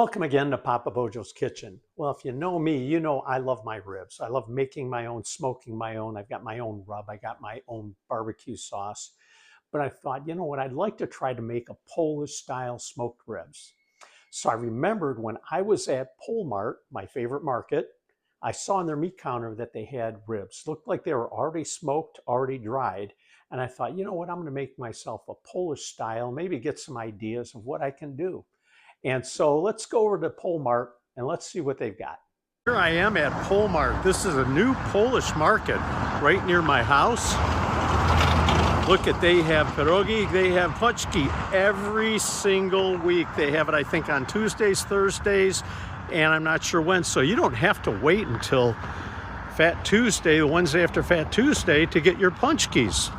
Welcome again to Papa Bojo's Kitchen. Well, if you know me, you know I love my ribs. I love making my own, smoking my own. I've got my own rub. I got my own barbecue sauce. But I thought, you know what, I'd like to try to make a Polish style smoked ribs. So I remembered when I was at POL, my favorite market, I saw on their meat counter that they had ribs. Looked like they were already smoked, already dried. And I thought, you know what, I'm going to make myself a Polish style, maybe get some ideas of what I can do. And so let's go over to POL and let's see what they've got. Here I am at POL. This is a new Polish market right near my house. Look at, they have pierogi, they have paczki every single week. They have it, I think, on Tuesdays, Thursdays, and I'm not sure when. So you don't have to wait until Fat Tuesday, the Wednesday after Fat Tuesday, to get your paczkis.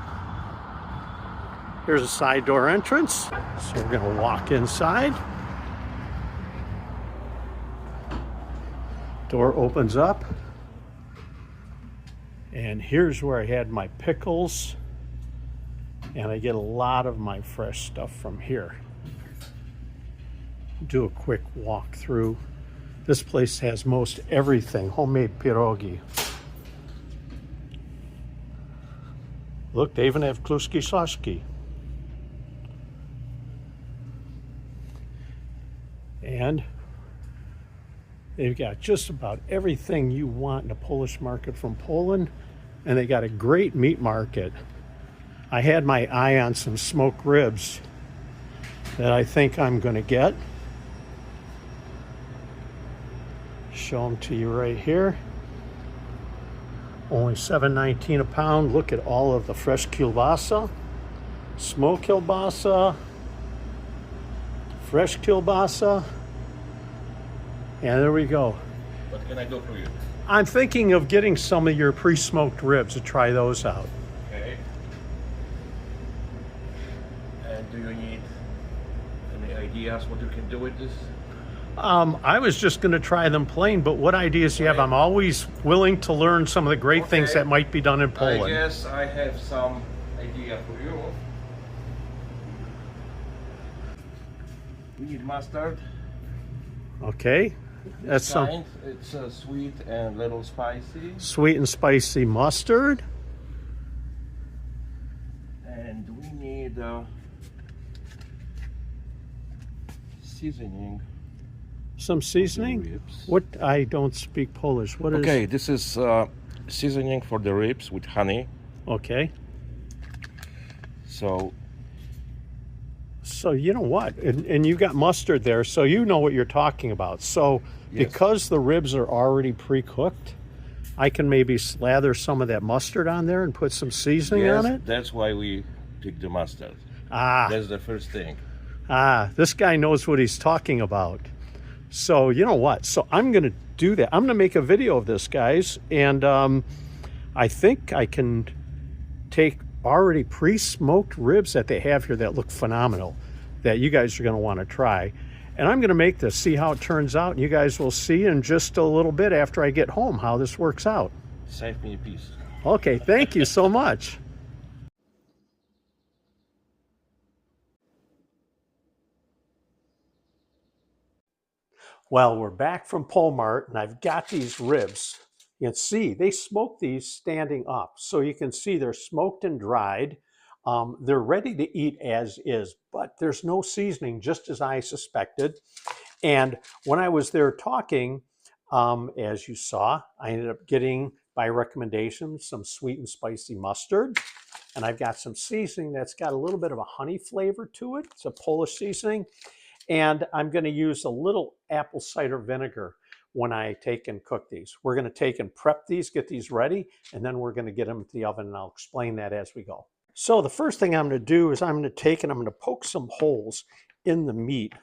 Here's a side door entrance. So we're gonna walk inside. Door opens up, and here's where I had my pickles, and I get a lot of my fresh stuff from here. Do a quick walk through. This place has most everything, homemade pierogi. Look, they even have kluski soski. And they've got just about everything you want in a Polish market from Poland, and they got a great meat market. I had my eye on some smoked ribs that I think I'm going to get. Show them to you right here. Only $7.19 a pound. Look at all of the fresh kielbasa, smoked kielbasa, fresh kielbasa. And there we go. What can I do for you? I'm thinking of getting some of your pre-smoked ribs to try those out. Okay. And do you need any ideas what you can do with this? I was just going to try them plain, but what ideas do you have? I'm always willing to learn some of the great things that might be done in Poland. I guess I have some idea for you. We need mustard. Okay. That's some. It's sweet and little spicy. Sweet and spicy mustard. And we need seasoning. Some seasoning? What? I don't speak Polish. What is? Okay, this is seasoning for the ribs with honey. Okay. So you know what, and you got mustard there, so you know what you're talking about. So yes, because the ribs are already pre-cooked, I can maybe slather some of that mustard on there and put some seasoning on it? That's why we pick the mustard. That's the first thing. This guy knows what he's talking about. So you know what, so I'm gonna do that. I'm gonna make a video of this, guys, and I think I can take already pre-smoked ribs that they have here that look phenomenal, that you guys are going to want to try. And I'm going to make this, see how it turns out, and you guys will see in just a little bit after I get home how this works out. Save me a piece. Okay, thank you so much. Well, we're back from POL, and I've got these ribs. You can see they smoke these standing up. So you can see they're smoked and dried. They're ready to eat as is, but there's no seasoning, just as I suspected. And when I was there talking, as you saw, I ended up getting, by recommendation, some sweet and spicy mustard. And I've got some seasoning that's got a little bit of a honey flavor to it. It's a Polish seasoning. And I'm going to use a little apple cider vinegar when I take and cook these. We're going to take and prep these, get these ready, and then we're going to get them to the oven, and I'll explain that as we go. So the first thing I'm going to do is I'm going to take and I'm going to poke some holes in the meat,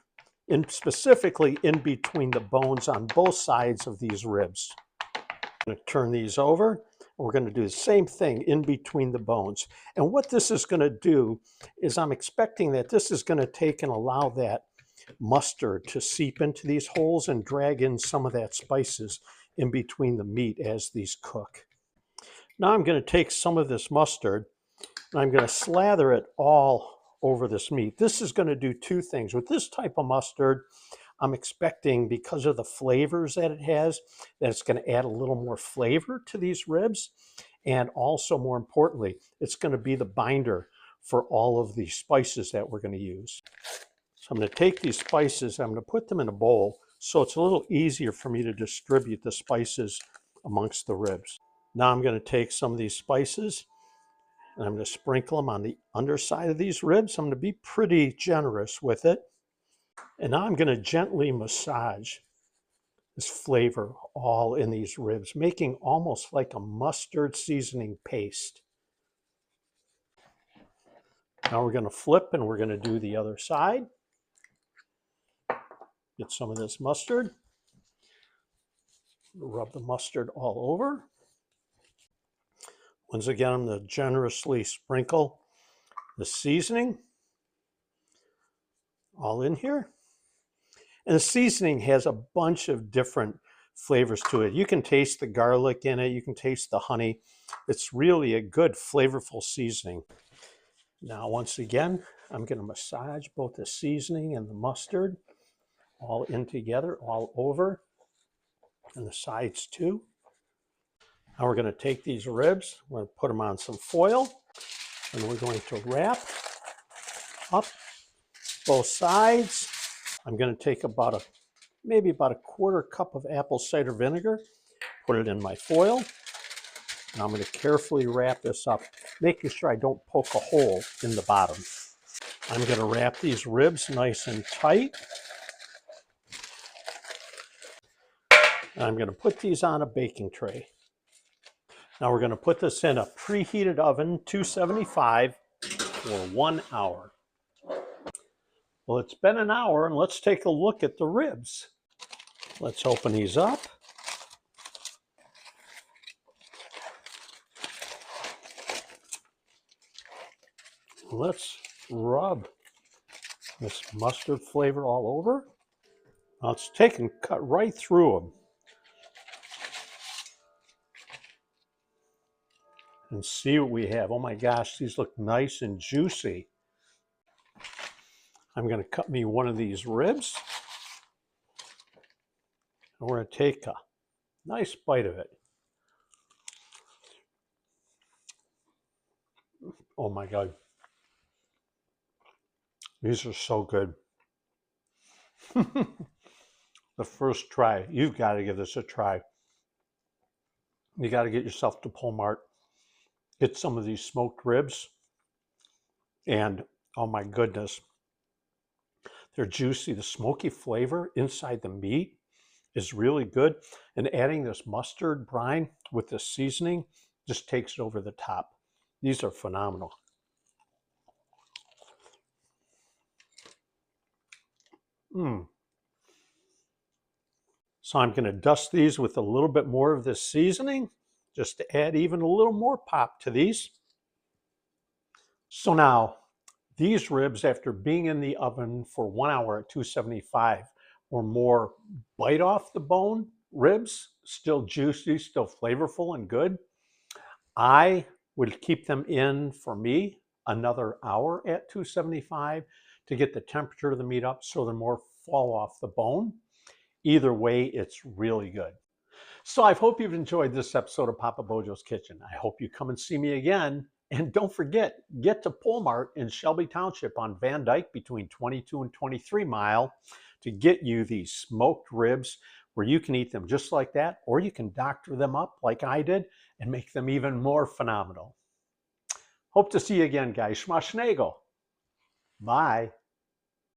specifically in between the bones on both sides of these ribs. I'm going to turn these over, and we're going to do the same thing in between the bones. And what this is going to do is I'm expecting that this is going to take and allow that mustard to seep into these holes and drag in some of that spices in between the meat as these cook. Now I'm going to take some of this mustard and I'm going to slather it all over this meat. This is going to do two things. With this type of mustard, I'm expecting, because of the flavors that it has, that it's going to add a little more flavor to these ribs. And also, more importantly, it's going to be the binder for all of the spices that we're going to use. So I'm going to take these spices, I'm going to put them in a bowl so it's a little easier for me to distribute the spices amongst the ribs. Now I'm going to take some of these spices and I'm going to sprinkle them on the underside of these ribs. I'm going to be pretty generous with it. And now I'm going to gently massage this flavor all in these ribs, making almost like a mustard seasoning paste. Now we're going to flip and we're going to do the other side. Get some of this mustard. Rub the mustard all over. Once again, I'm going to generously sprinkle the seasoning all in here. And the seasoning has a bunch of different flavors to it. You can taste the garlic in it. You can taste the honey. It's really a good, flavorful seasoning. Now, once again, I'm going to massage both the seasoning and the mustard all in together, all over, and the sides too. Now we're going to take these ribs, we're going to put them on some foil, and we're going to wrap up both sides. I'm going to take maybe about a quarter cup of apple cider vinegar, put it in my foil, and I'm going to carefully wrap this up, making sure I don't poke a hole in the bottom. I'm going to wrap these ribs nice and tight. And I'm going to put these on a baking tray. Now we're going to put this in a preheated oven, 275, for 1 hour. Well, it's been an hour, and let's take a look at the ribs. Let's open these up. Let's rub this mustard flavor all over. Now it's taken, cut right through them. And see what we have. Oh my gosh, these look nice and juicy. I'm going to cut me one of these ribs. And we're going to take a nice bite of it. Oh my God. These are so good. The first try, you've got to give this a try. You got to get yourself to POL MART. Get some of these smoked ribs. And oh my goodness, they're juicy. The smoky flavor inside the meat is really good. And adding this mustard brine with the seasoning just takes it over the top. These are phenomenal. So I'm going to dust these with a little bit more of this seasoning, just to add even a little more pop to these. So now, these ribs, after being in the oven for 1 hour at 275 or more, bite off the bone ribs, still juicy, still flavorful and good. I would keep them in, for me, another hour at 275 to get the temperature of the meat up so they're more fall off the bone. Either way, it's really good. So I hope you've enjoyed this episode of Papa Bojo's Kitchen. I hope you come and see me again. And don't forget, get to POL MART in Shelby Township on Van Dyke between 22 and 23 Mile to get you these smoked ribs where you can eat them just like that, or you can doctor them up like I did and make them even more phenomenal. Hope to see you again, guys. Schmaschnagel. Bye.